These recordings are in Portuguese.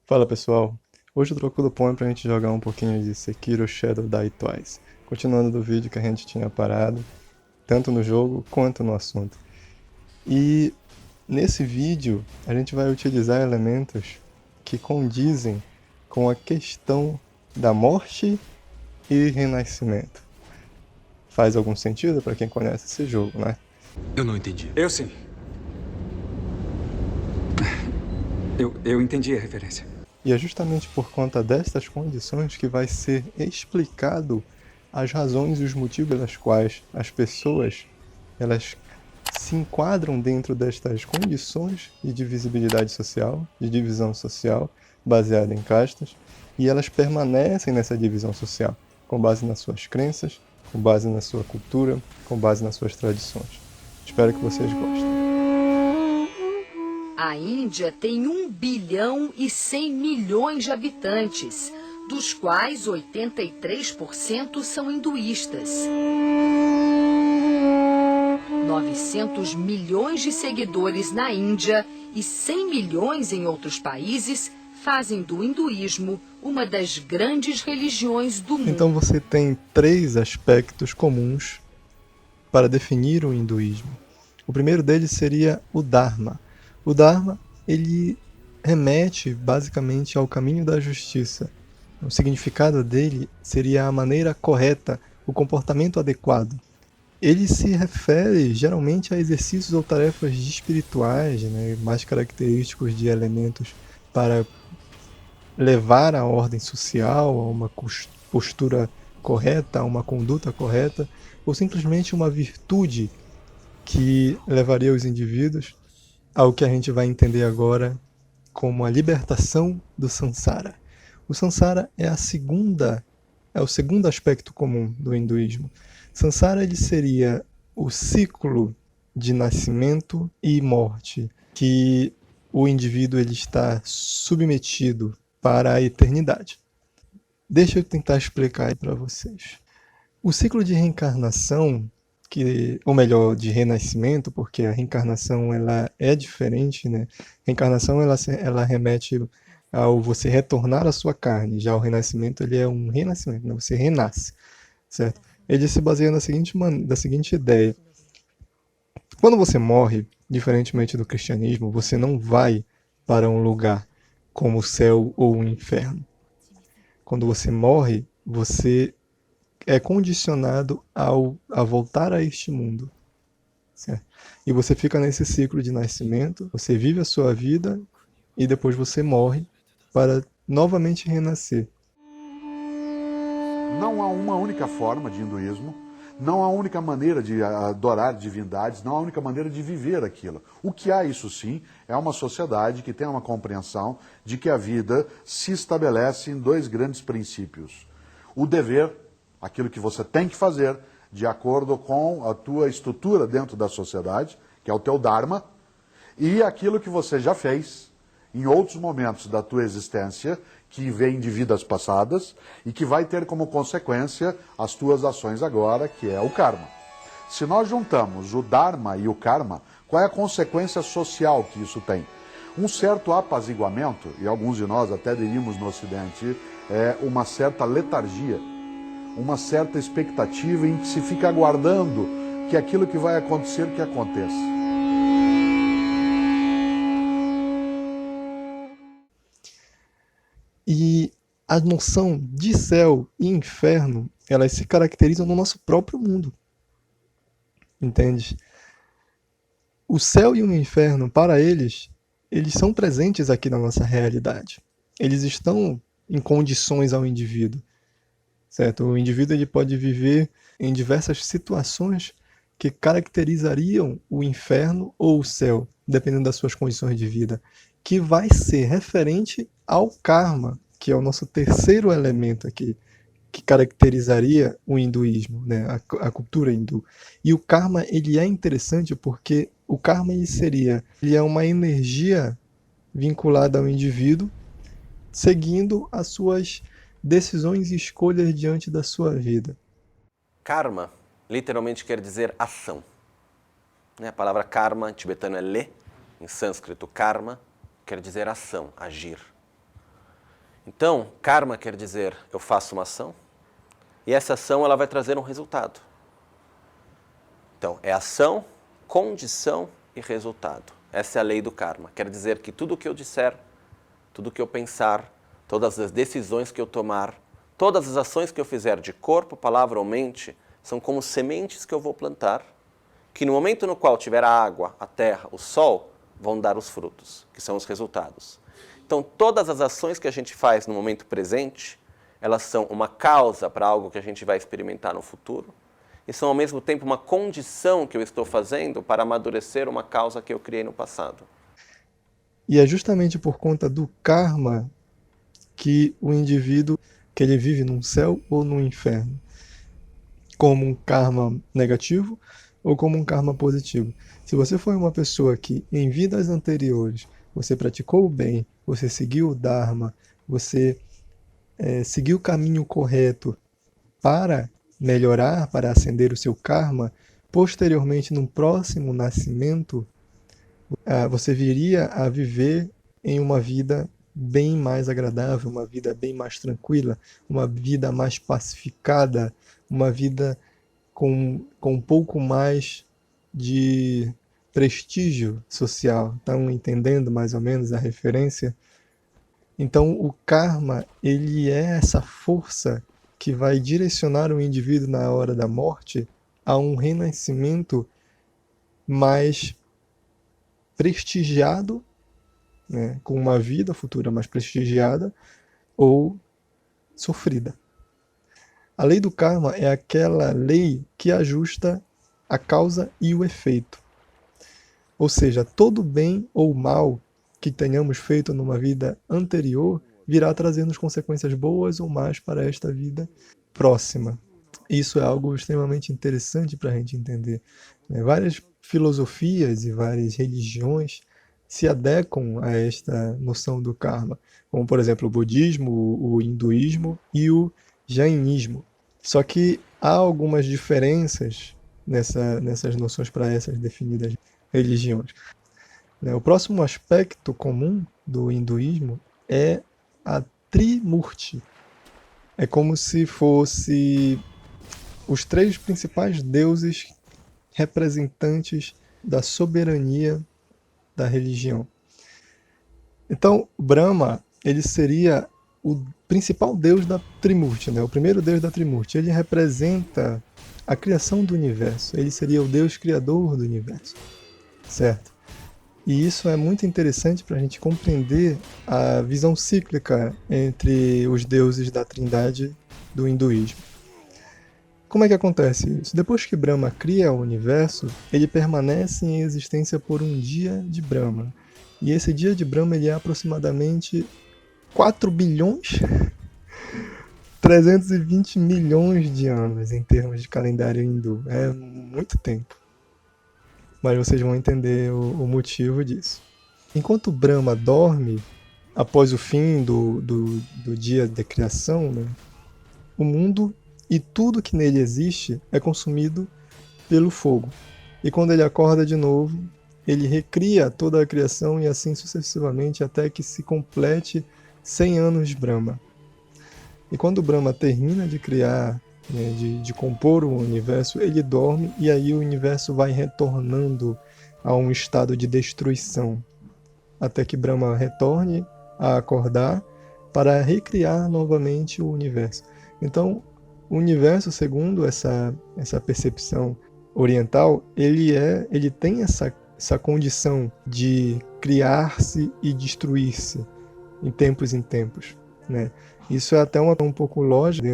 Fala pessoal, hoje eu troco do Pão pra gente jogar um pouquinho de Sekiro Shadow Die Twice, continuando do vídeo que a gente tinha parado, tanto no jogo quanto no assunto. E nesse vídeo a gente vai utilizar elementos que condizem com a questão da morte e renascimento. Faz algum sentido para quem conhece esse jogo, né? Eu não entendi. Eu sim. Eu entendi a referência. E é justamente por conta destas condições que vai ser explicado as razões e os motivos pelas quais as pessoas elas se enquadram dentro destas condições de divisibilidade social, de divisão social, baseada em castas, e elas permanecem nessa divisão social, com base nas suas crenças, com base na sua cultura, com base nas suas tradições. Espero que vocês gostem. A Índia tem 1,1 bilhão de habitantes, dos quais 83% são hinduístas. 900 milhões de seguidores na Índia e 100 milhões em outros países fazem do hinduísmo uma das grandes religiões do mundo. Então você tem três aspectos comuns para definir o hinduísmo. O primeiro deles seria o Dharma. O Dharma, ele remete basicamente ao caminho da justiça. O significado dele seria a maneira correta, o comportamento adequado. Ele se refere geralmente a exercícios ou tarefas espirituais, né, mais característicos de elementos para levar a ordem social a uma postura correta, a uma conduta correta, ou simplesmente uma virtude que levaria os indivíduos ao que a gente vai entender agora como a libertação do Sansara. O Sansara é o segundo aspecto comum do hinduísmo. Sansara ele seria o ciclo de nascimento e morte que o indivíduo ele está submetido para a eternidade. Deixa eu tentar explicar para vocês. O ciclo de reencarnação, ou melhor, de renascimento, porque a reencarnação ela é diferente, né? Reencarnação ela remete ao você retornar à sua carne, já o renascimento ele é um renascimento, né? Você renasce, certo? Ele se baseia da seguinte ideia: quando você morre, diferentemente do cristianismo, você não vai para um lugar como o céu ou o inferno. Quando você morre, você é condicionado a voltar a este mundo. Certo? E você fica nesse ciclo de nascimento, você vive a sua vida e depois você morre para novamente renascer. Não há uma única forma de hinduísmo, não há única maneira de adorar divindades, não há única maneira de viver aquilo. O que há, isso sim, é uma sociedade que tem uma compreensão de que a vida se estabelece em dois grandes princípios. O dever, aquilo que você tem que fazer de acordo com a tua estrutura dentro da sociedade, que é o teu dharma, e aquilo que você já fez em outros momentos da tua existência, que vem de vidas passadas e que vai ter como consequência as tuas ações agora, que é o karma. Se nós juntamos o dharma e o karma, qual é a consequência social que isso tem? Um certo apaziguamento, e alguns de nós até diríamos no Ocidente, é uma certa letargia, uma certa expectativa em que se fica aguardando que aquilo que vai acontecer, que aconteça. E a noção de céu e inferno, elas se caracterizam no nosso próprio mundo. Entende? O céu e o inferno, para eles são presentes aqui na nossa realidade. Eles estão em condições ao indivíduo. Certo? O indivíduo ele pode viver em diversas situações que caracterizariam o inferno ou o céu, dependendo das suas condições de vida, que vai ser referente ao karma, que é o nosso terceiro elemento aqui, que caracterizaria o hinduísmo, né? A cultura hindu. E o karma ele é interessante porque o karma ele é uma energia vinculada ao indivíduo, seguindo as suas decisões e escolhas diante da sua vida. Karma literalmente quer dizer ação. A palavra karma, em tibetano é le, em sânscrito karma, quer dizer ação, agir. Então, karma quer dizer eu faço uma ação e essa ação ela vai trazer um resultado. Então, é ação, condição e resultado. Essa é a lei do karma. Quer dizer que tudo o que eu disser, tudo o que eu pensar, todas as decisões que eu tomar, todas as ações que eu fizer de corpo, palavra ou mente, são como sementes que eu vou plantar, que no momento no qual tiver a água, a terra, o sol, vão dar os frutos, que são os resultados. Então, todas as ações que a gente faz no momento presente, elas são uma causa para algo que a gente vai experimentar no futuro, e são ao mesmo tempo uma condição que eu estou fazendo para amadurecer uma causa que eu criei no passado. E é justamente por conta do karma que o indivíduo, que ele vive num céu ou num inferno, como um karma negativo ou como um karma positivo. Se você foi uma pessoa que em vidas anteriores você praticou o bem, você seguiu o Dharma, você seguiu o caminho correto para melhorar, para ascender o seu karma, posteriormente, no próximo nascimento, você viria a viver em uma vida bem mais agradável, uma vida bem mais tranquila, uma vida mais pacificada, uma vida com um pouco mais de prestígio social. Estão entendendo mais ou menos a referência? Então, o karma, ele é essa força que vai direcionar o indivíduo na hora da morte a um renascimento mais prestigiado, né, com uma vida futura mais prestigiada ou sofrida. A lei do karma é aquela lei que ajusta a causa e o efeito. Ou seja, todo bem ou mal que tenhamos feito numa vida anterior virá trazendo consequências boas ou más para esta vida próxima. Isso é algo extremamente interessante para a gente entender. Várias filosofias e várias religiões se adequam a esta noção do karma, como por exemplo o budismo, o hinduísmo e o jainismo. Só que há algumas diferenças nessas noções para essas definidas religiões. O próximo aspecto comum do hinduísmo é a Trimurti. É como se fosse os três principais deuses representantes da soberania da religião. Então, Brahma, ele seria o principal deus da Trimurti, né? O primeiro deus da Trimurti. Ele representa a criação do universo. Ele seria o deus criador do universo, certo? E isso é muito interessante para a gente compreender a visão cíclica entre os deuses da Trindade do hinduísmo. Como é que acontece isso? Depois que Brahma cria o universo, ele permanece em existência por um dia de Brahma. E esse dia de Brahma ele é aproximadamente 4 bilhões 320 milhões de anos em termos de calendário hindu. É muito tempo. Mas vocês vão entender o motivo disso. Enquanto Brahma dorme, após o fim do dia de criação, né, o mundo e tudo que nele existe é consumido pelo fogo. E quando ele acorda de novo, ele recria toda a criação e assim sucessivamente até que se complete 100 anos de Brahma. E quando Brahma termina de criar, né, de compor o universo, ele dorme e aí o universo vai retornando a um estado de destruição, até que Brahma retorne a acordar para recriar novamente o universo. Então, o universo, segundo essa percepção oriental, ele tem essa condição de criar-se e destruir-se em tempos, né? Isso é até um pouco lógico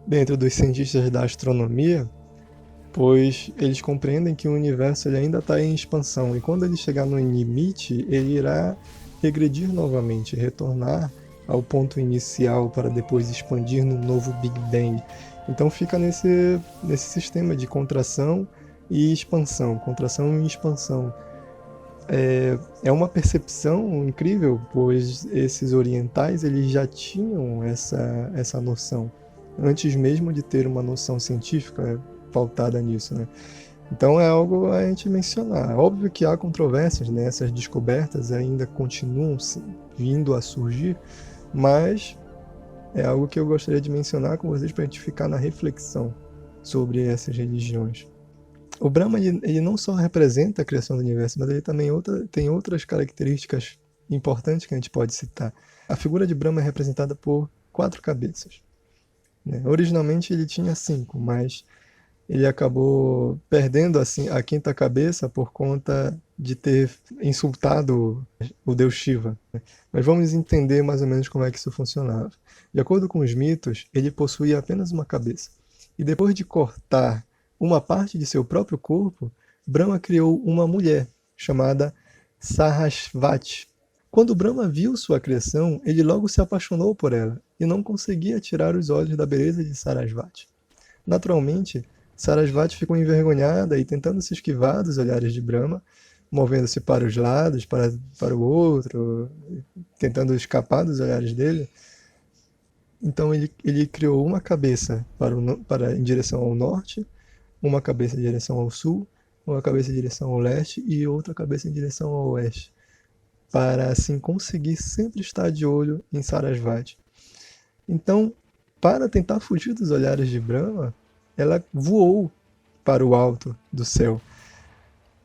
dentro dos cientistas da astronomia, pois eles compreendem que o universo ele ainda está em expansão, e quando ele chegar no limite, ele irá regredir novamente, retornar ao ponto inicial para depois expandir num novo Big Bang. Então fica nesse sistema de contração e expansão, contração e expansão. É uma percepção incrível, pois esses orientais eles já tinham essa noção, antes mesmo de ter uma noção científica pautada nisso, né? Então é algo a gente mencionar. Óbvio que há controvérsias, né? Essas descobertas ainda continuam vindo a surgir, Mas é algo que eu gostaria de mencionar com vocês para a gente ficar na reflexão sobre essas religiões. O Brahma ele não só representa a criação do universo, mas ele também tem outras características importantes que a gente pode citar. A figura de Brahma é representada por 4 cabeças, né? Originalmente ele tinha 5, mas ele acabou perdendo assim, a 5ª cabeça por conta de ter insultado o deus Shiva, né? Mas vamos entender mais ou menos como é que isso funcionava. De acordo com os mitos, ele possuía apenas uma cabeça. E depois de cortar uma parte de seu próprio corpo, Brahma criou uma mulher chamada Sarasvati. Quando Brahma viu sua criação, ele logo se apaixonou por ela e não conseguia tirar os olhos da beleza de Sarasvati. Naturalmente, Sarasvati ficou envergonhada e tentando se esquivar dos olhares de Brahma, movendo-se para os lados, para o outro, tentando escapar dos olhares dele. Então ele criou uma cabeça em direção ao norte, uma cabeça em direção ao sul, uma cabeça em direção ao leste e outra cabeça em direção ao oeste, para assim conseguir sempre estar de olho em Sarasvati. Então, para tentar fugir dos olhares de Brahma, ela voou para o alto do céu,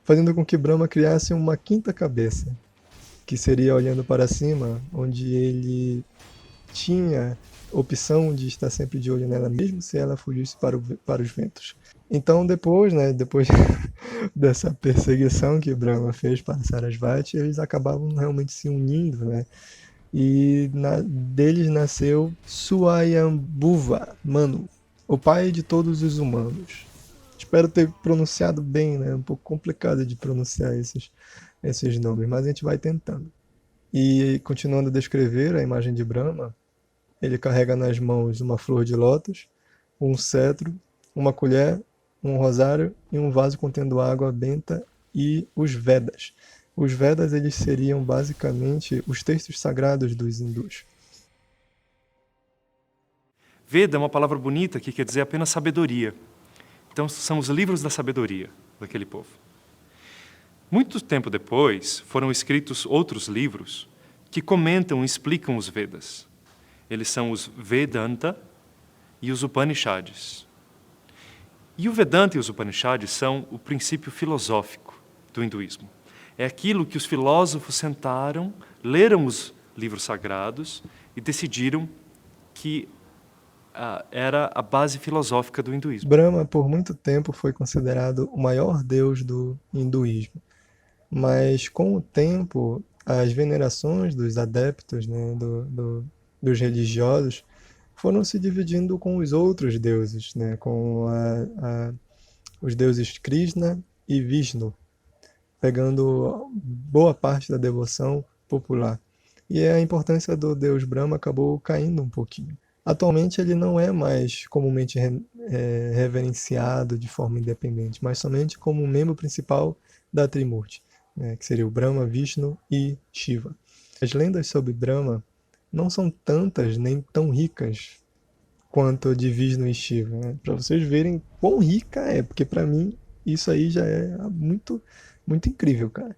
fazendo com que Brahma criasse uma 5ª cabeça, que seria olhando para cima, onde ele tinha opção de estar sempre de olho nela, mesmo se ela fugisse para os ventos. Então, depois dessa perseguição que Brahma fez para Sarasvati, eles acabavam realmente se unindo, né? E deles nasceu Swayambhuva Manu, o pai de todos os humanos. Espero ter pronunciado bem, né? Um pouco complicado de pronunciar esses nomes, mas a gente vai tentando. E continuando a descrever a imagem de Brahma, ele carrega nas mãos uma flor de lótus, um cetro, uma colher, um rosário e um vaso contendo água benta e os Vedas. Os Vedas eles seriam basicamente os textos sagrados dos hindus. Veda é uma palavra bonita que quer dizer apenas sabedoria. Então são os livros da sabedoria daquele povo. Muito tempo depois foram escritos outros livros que comentam e explicam os Vedas. Eles são os Vedanta e os Upanishads. E o Vedanta e os Upanishads são o princípio filosófico do hinduísmo. É aquilo que os filósofos sentaram, leram os livros sagrados e decidiram que era a base filosófica do hinduísmo. Brahma, por muito tempo, foi considerado o maior deus do hinduísmo. Mas, com o tempo, as venerações dos adeptos, né, dos religiosos, foram se dividindo com os outros deuses, né, com os deuses Krishna e Vishnu, pegando boa parte da devoção popular. E a importância do deus Brahma acabou caindo um pouquinho. Atualmente ele não é mais comumente reverenciado de forma independente, mas somente como membro principal da Trimurti, né, que seria o Brahma, Vishnu e Shiva. As lendas sobre Brahma não são tantas nem tão ricas quanto de Vishnu e Shiva, né? Para vocês verem quão rica é, porque para mim isso aí já é muito, muito incrível, cara.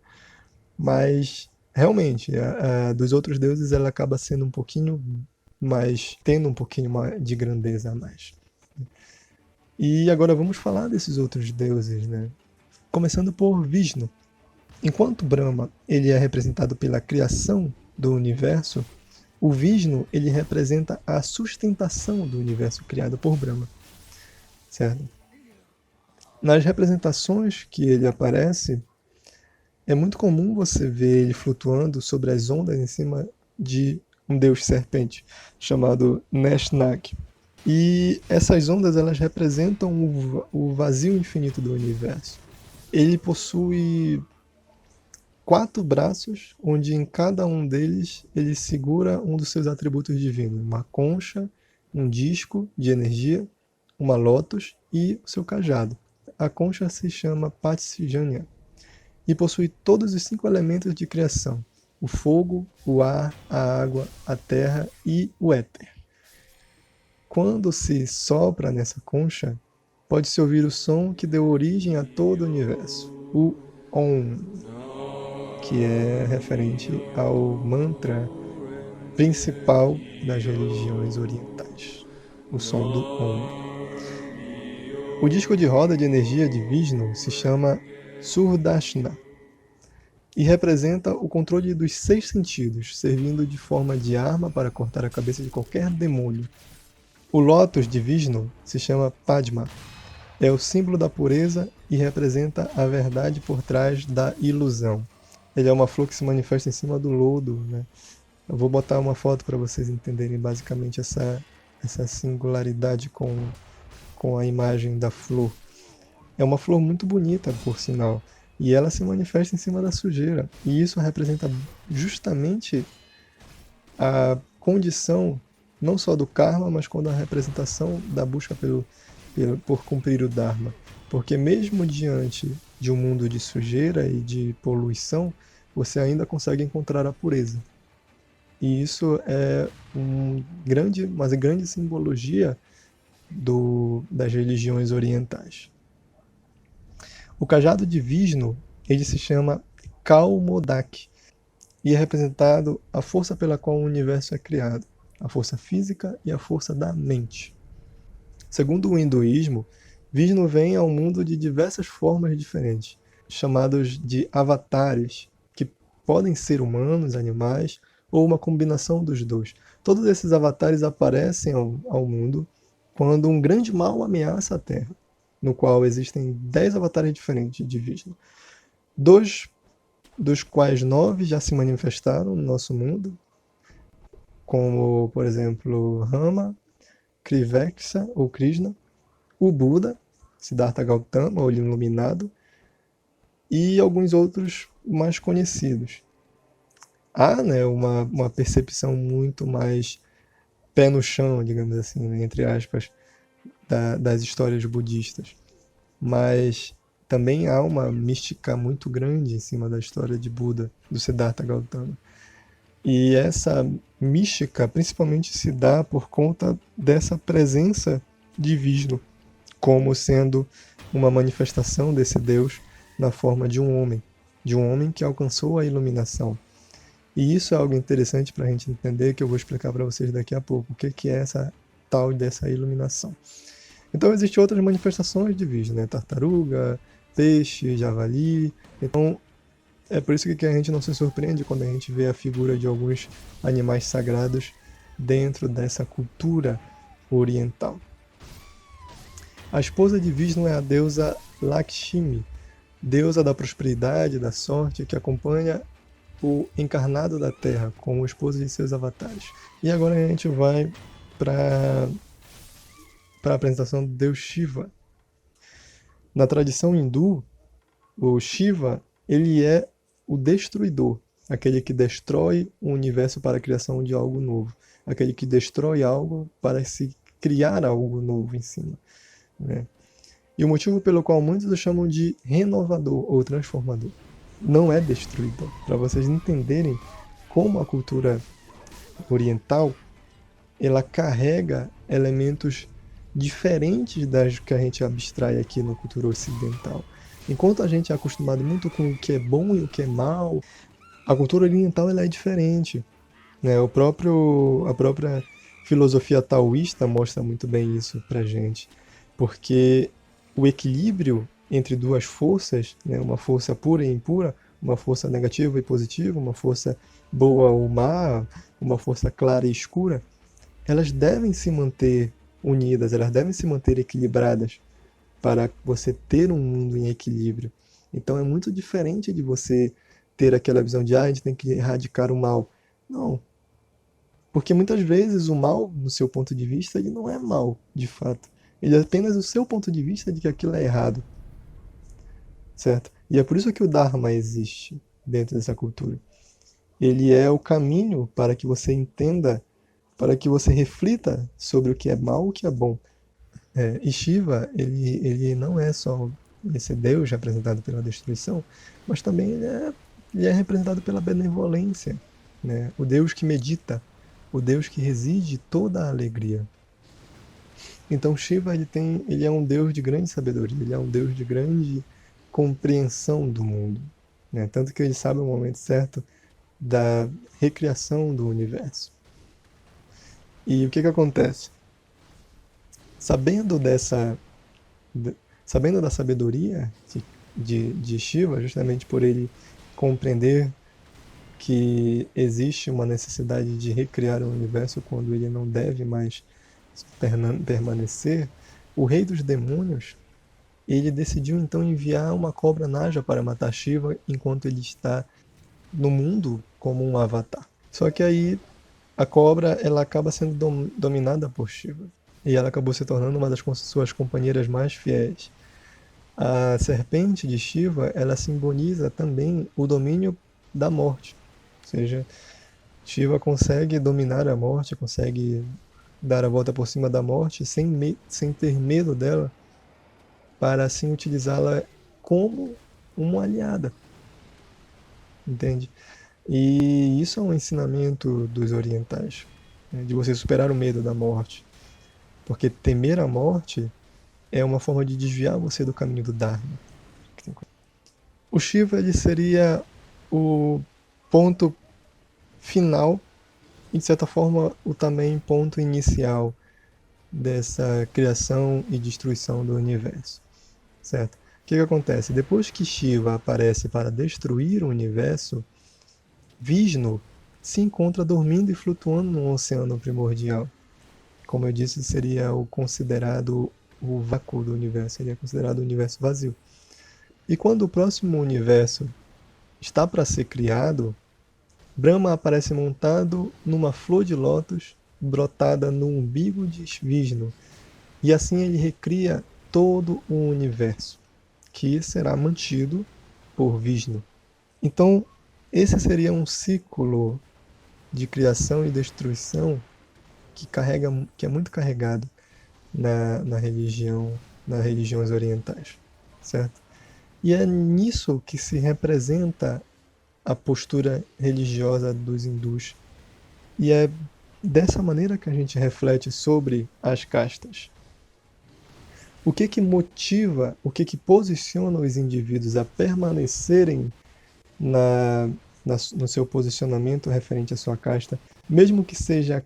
Mas realmente, a dos outros deuses ela acaba sendo um pouquinho mais, tendo um pouquinho de grandeza a mais. E agora vamos falar desses outros deuses, né? Começando por Vishnu. Enquanto Brahma ele é representado pela criação do universo, o Vishnu ele representa a sustentação do universo criado por Brahma, certo? Nas representações que ele aparece, é muito comum você ver ele flutuando sobre as ondas em cima de um deus serpente, chamado Neshnag. E essas ondas elas representam o vazio infinito do universo. Ele possui 4 braços, onde em cada um deles ele segura um dos seus atributos divinos, uma concha, um disco de energia, uma lótus e o seu cajado. A concha se chama Patsijanya e possui todos os 5 elementos de criação: o fogo, o ar, a água, a terra e o éter. Quando se sopra nessa concha, pode-se ouvir o som que deu origem a todo o universo, o Om, que é referente ao mantra principal das religiões orientais, o som do Om. O disco de roda de energia de Vishnu se chama Sudarshana e representa o controle dos 6 sentidos, servindo de forma de arma para cortar a cabeça de qualquer demônio. O lótus de Vishnu se chama Padma, é o símbolo da pureza e representa a verdade por trás da ilusão. Ele é uma flor que se manifesta em cima do lodo, né? Eu vou botar uma foto para vocês entenderem basicamente essa singularidade com a imagem da flor. É uma flor muito bonita, por sinal, e ela se manifesta em cima da sujeira. E isso representa justamente a condição, não só do karma, mas quando a representação da busca por cumprir o Dharma. Porque mesmo diante de um mundo de sujeira e de poluição, você ainda consegue encontrar a pureza. E isso é uma grande simbologia das religiões orientais. O cajado de Vishnu, ele se chama Kaumodak e é representado a força pela qual o universo é criado, a força física e a força da mente. Segundo o hinduísmo, Vishnu vem ao mundo de diversas formas diferentes, chamados de avatares, que podem ser humanos, animais ou uma combinação dos dois. Todos esses avatares aparecem ao mundo quando um grande mal ameaça a Terra, no qual existem 10 avatares diferentes de Vishnu. Dos quais 9 já se manifestaram no nosso mundo, como, por exemplo, Rama, Krivexa ou Krishna, o Buda, Siddhartha Gautama, ou Iluminado, e alguns outros mais conhecidos. Há, né, uma percepção muito mais pé no chão, digamos assim, né, entre aspas, das histórias budistas. Mas também há uma mística muito grande em cima da história de Buda, do Siddhartha Gautama. E essa mística principalmente se dá por conta dessa presença de Vishnu, como sendo uma manifestação desse Deus na forma de um homem que alcançou a iluminação. E isso é algo interessante para a gente entender, que eu vou explicar para vocês daqui a pouco, o que é essa tal dessa iluminação. Então existem outras manifestações de Vishnu, né? Tartaruga, peixe, javali. Então é por isso que a gente não se surpreende quando a gente vê a figura de alguns animais sagrados dentro dessa cultura oriental. A esposa de Vishnu é a deusa Lakshmi, deusa da prosperidade, da sorte, que acompanha o encarnado da Terra como esposa de seus avatares. E agora a gente vai para a apresentação do deus Shiva. Na tradição hindu, o Shiva, ele é o destruidor, aquele que destrói o universo para a criação de algo novo, aquele que destrói algo para se criar algo novo em cima, né? E o motivo pelo qual muitos o chamam de renovador ou transformador não é destruidor. Para vocês entenderem como a cultura oriental ela carrega elementos diferentes das que a gente abstrai aqui na cultura ocidental. Enquanto a gente é acostumado muito com o que é bom e o que é mal, a cultura oriental ela é diferente, né? A própria filosofia taoísta mostra muito bem isso pra gente, porque o equilíbrio entre duas forças, né? Uma força pura e impura, uma força negativa e positiva, uma força boa ou má, uma força clara e escura, elas devem se manter unidas, elas devem se manter equilibradas para você ter um mundo em equilíbrio. Então é muito diferente de você ter aquela visão de a gente tem que erradicar o mal. Não. Porque muitas vezes o mal, no seu ponto de vista, ele não é mal, de fato. Ele é apenas o seu ponto de vista de que aquilo é errado. Certo? E é por isso que o Dharma existe dentro dessa cultura. Ele é o caminho para que você entenda, para que você reflita sobre o que é mal e o que é bom. E Shiva, ele não é só esse Deus representado pela destruição, mas também ele é representado pela benevolência, né? O Deus que medita, o Deus que reside toda a alegria. Então Shiva ele é um Deus de grande sabedoria, ele é um Deus de grande compreensão do mundo, né? Tanto que ele sabe o momento certo da recriação do universo. E o que acontece? Sabendo sabendo da sabedoria de Shiva, justamente por ele compreender que existe uma necessidade de recriar o universo quando ele não deve mais permanecer, o rei dos demônios, ele decidiu então enviar uma cobra Naja para matar Shiva enquanto ele está no mundo como um avatar. Só que aí a cobra ela acaba sendo dominada por Shiva e ela acabou se tornando uma das suas companheiras mais fiéis. A serpente de Shiva, ela simboliza também o domínio da morte. Ou seja, Shiva consegue dominar a morte, consegue dar a volta por cima da morte sem ter medo dela, para assim utilizá-la como uma aliada. Entende? E isso é um ensinamento dos orientais, né, de você superar o medo da morte. Porque temer a morte é uma forma de desviar você do caminho do Dharma. O Shiva ele seria o ponto final e, de certa forma, o também ponto inicial dessa criação e destruição do universo. Certo? O que acontece? Depois que Shiva aparece para destruir o universo, Vishnu se encontra dormindo e flutuando no oceano primordial. Como eu disse, seria considerado o vácuo do universo, seria considerado o universo vazio. E quando o próximo universo está para ser criado, Brahma aparece montado numa flor de lótus brotada no umbigo de Vishnu. E assim ele recria todo o universo, que será mantido por Vishnu. Então, esse seria um ciclo de criação e destruição que é muito carregado nas religiões orientais, certo? E é nisso que se representa a postura religiosa dos hindus. E é dessa maneira que a gente reflete sobre as castas. O que motiva, o que posiciona os indivíduos a permanecerem no seu posicionamento referente à sua casta, mesmo que seja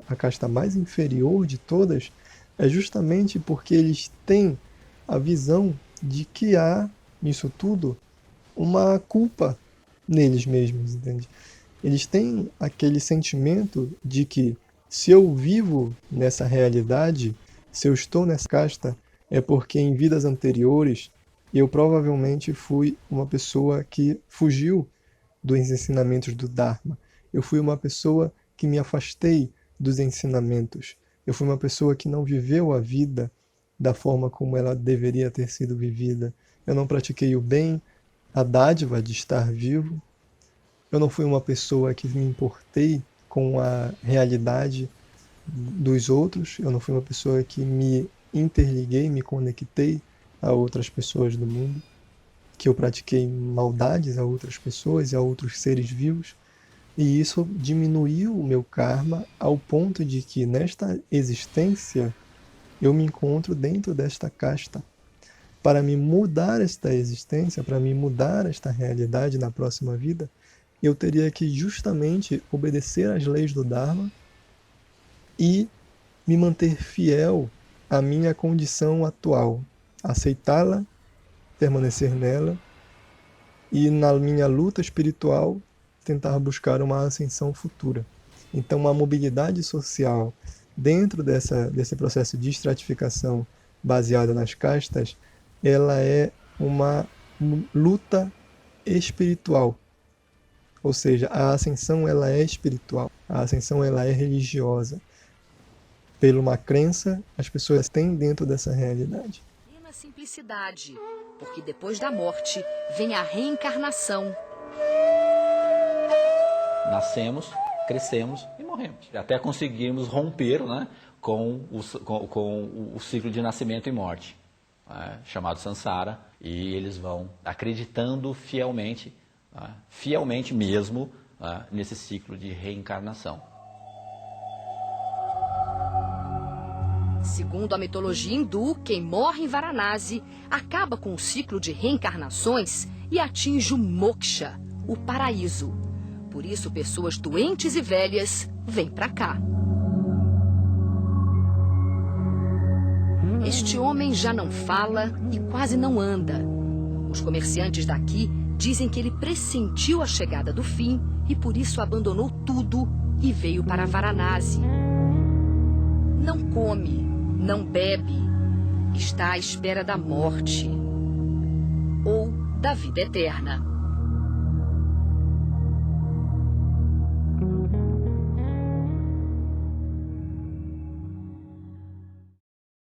a casta mais inferior de todas, é justamente porque eles têm a visão de que há, nisso tudo, uma culpa neles mesmos, entende? Eles têm aquele sentimento de que se eu vivo nessa realidade, se eu estou nessa casta, é porque em vidas anteriores eu provavelmente fui uma pessoa que fugiu dos ensinamentos do Dharma. Eu fui uma pessoa que me afastei dos ensinamentos. Eu fui uma pessoa que não viveu a vida da forma como ela deveria ter sido vivida. Eu não pratiquei o bem, a dádiva de estar vivo. Eu não fui uma pessoa que me importei com a realidade dos outros. Eu não fui uma pessoa que me interliguei, me conectei a outras pessoas do mundo, que eu pratiquei maldades a outras pessoas e a outros seres vivos. E isso diminuiu o meu karma ao ponto de que nesta existência eu me encontro dentro desta casta. Para me mudar esta existência, para me mudar esta realidade na próxima vida, eu teria que justamente obedecer às leis do Dharma e me manter fiel à minha condição atual, aceitá-la, permanecer nela e na minha luta espiritual tentar buscar uma ascensão futura. Então a mobilidade social dentro desse processo de estratificação baseada nas castas, ela é uma luta espiritual. Ou seja, a ascensão ela é espiritual, a ascensão ela é religiosa. Pela uma crença, as pessoas têm dentro dessa realidade. E na simplicidade, porque depois da morte vem a reencarnação. Nascemos, crescemos e morremos. Até conseguirmos romper, né, com o ciclo de nascimento e morte, né, chamado Sansara. E eles vão acreditando fielmente, né, fielmente mesmo, né, nesse ciclo de reencarnação. Segundo a mitologia hindu, quem morre em Varanasi acaba com o ciclo de reencarnações e atinge o moksha, o paraíso. Por isso, pessoas doentes e velhas vêm para cá. Este homem já não fala e quase não anda. Os comerciantes daqui dizem que ele pressentiu a chegada do fim e por isso abandonou tudo e veio para Varanasi. Não come, não bebe, está à espera da morte ou da vida eterna.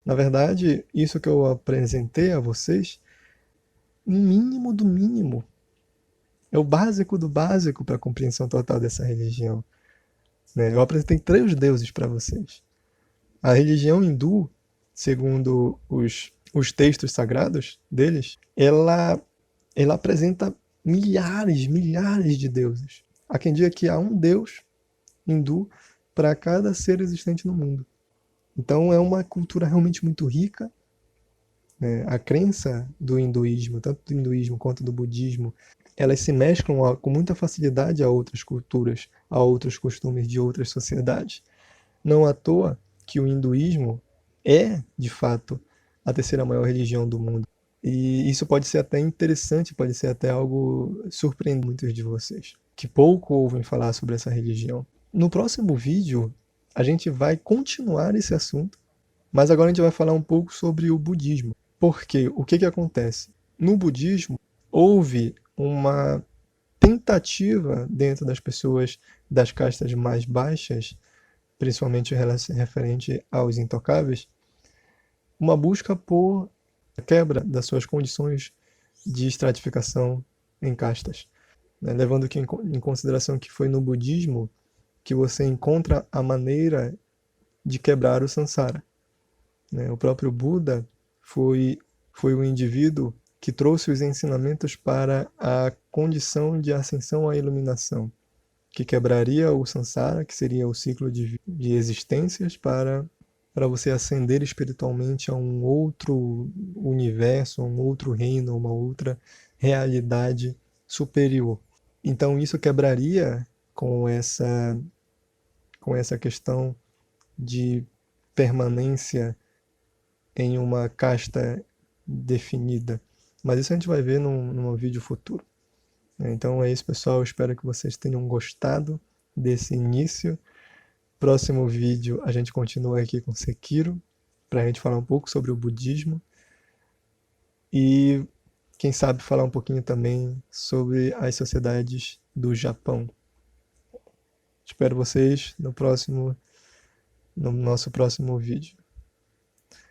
Na verdade, isso que eu apresentei a vocês, o mínimo do mínimo. É o básico do básico para a compreensão total dessa religião. Né? Eu apresentei 3 deuses para vocês. A religião hindu, segundo os textos sagrados deles, ela apresenta milhares de deuses. Há quem diga que há um deus hindu para cada ser existente no mundo. Então é uma cultura realmente muito rica. Né? A crença do hinduísmo, tanto do hinduísmo quanto do budismo, elas se mesclam com muita facilidade a outras culturas, a outros costumes de outras sociedades. Não à toa que o hinduísmo é, de fato, a terceira maior religião do mundo. E isso pode ser até interessante, pode ser até algo surpreendente muitos de vocês, que pouco ouvem falar sobre essa religião. No próximo vídeo, a gente vai continuar esse assunto, mas agora a gente vai falar um pouco sobre o budismo. Porque o que acontece? No budismo, houve uma tentativa dentro das pessoas das castas mais baixas, principalmente referente aos intocáveis, uma busca por quebra das suas condições de estratificação em castas. Né? Levando em consideração que foi no budismo que você encontra a maneira de quebrar o samsara. Né? O próprio Buda foi o indivíduo que trouxe os ensinamentos para a condição de ascensão à iluminação, que quebraria o samsara, que seria o ciclo de existências, para você ascender espiritualmente a um outro universo, a um outro reino, uma outra realidade superior. Então isso quebraria com essa questão de permanência em uma casta definida. Mas isso a gente vai ver num vídeo futuro. Então é isso, pessoal. Eu espero que vocês tenham gostado desse início. Próximo vídeo a gente continua aqui com Sekiro, para a gente falar um pouco sobre o budismo. E quem sabe falar um pouquinho também sobre as sociedades do Japão. Espero vocês no nosso próximo vídeo.